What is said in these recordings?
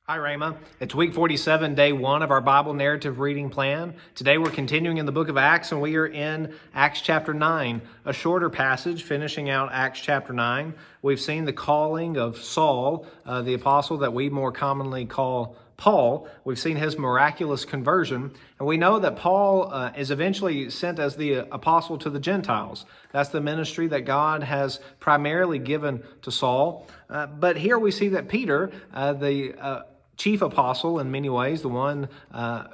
Hi, Rama. It's week 47, day 1 of our Bible narrative reading plan. Today we're continuing in the book of Acts, and we are in Acts chapter 9, a shorter passage finishing out Acts chapter 9. We've seen the calling of Saul, the apostle that we more commonly call Paul. We've seen his miraculous conversion, and we know that Paul is eventually sent as the apostle to the Gentiles. That's the ministry that God has primarily given to Saul. But here we see that Peter, the chief apostle in many ways, the one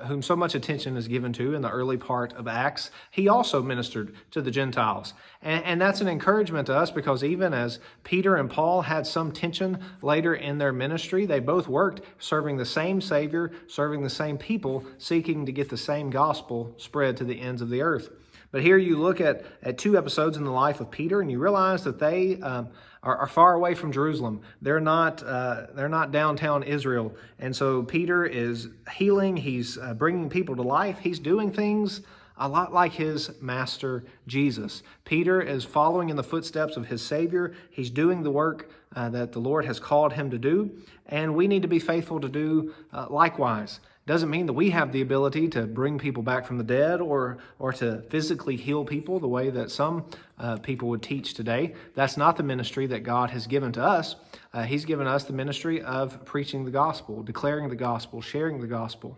whom so much attention is given to in the early part of Acts, he also ministered to the Gentiles. And that's an encouragement to us because even as Peter and Paul had some tension later in their ministry, they both worked serving the same Savior, serving the same people, seeking to get the same gospel spread to the ends of the earth. But here you look at two episodes in the life of Peter, and you realize that they are far away from Jerusalem. They're not downtown Israel. And so Peter is healing. He's bringing people to life. He's doing things a lot like his master Jesus. Peter is following in the footsteps of his Savior. He's doing the work that the Lord has called him to do, and we need to be faithful to do likewise. Doesn't mean that we have the ability to bring people back from the dead or to physically heal people the way that some people would teach today. That's not the ministry that God has given to us. He's given us the ministry of preaching the gospel, declaring the gospel, sharing the gospel.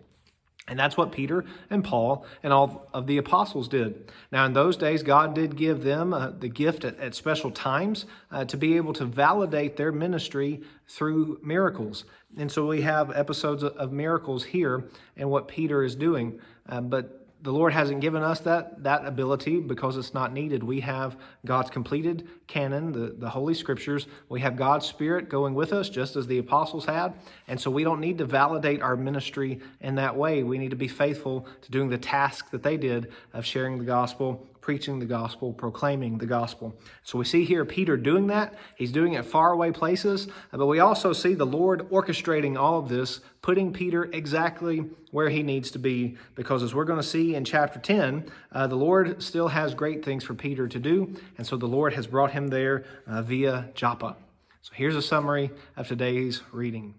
And that's what Peter and Paul and all of the apostles did. Now, in those days, God did give them the gift at special times to be able to validate their ministry through miracles. And so we have episodes of miracles here and what Peter is doing. But the Lord hasn't given us that ability because it's not needed. We have God's completed canon, the Holy Scriptures. We have God's Spirit going with us, just as the apostles had. And so we don't need to validate our ministry in that way. We need to be faithful to doing the task that they did of sharing the gospel, preaching the gospel, proclaiming the gospel. So we see here Peter doing that. He's doing it faraway places, but we also see the Lord orchestrating all of this, putting Peter exactly where he needs to be, because as we're going to see in chapter 10, the Lord still has great things for Peter to do, and so the Lord has brought him there via Joppa. So here's a summary of today's reading.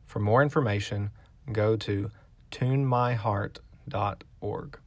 For more information, go to tunemyheart.org.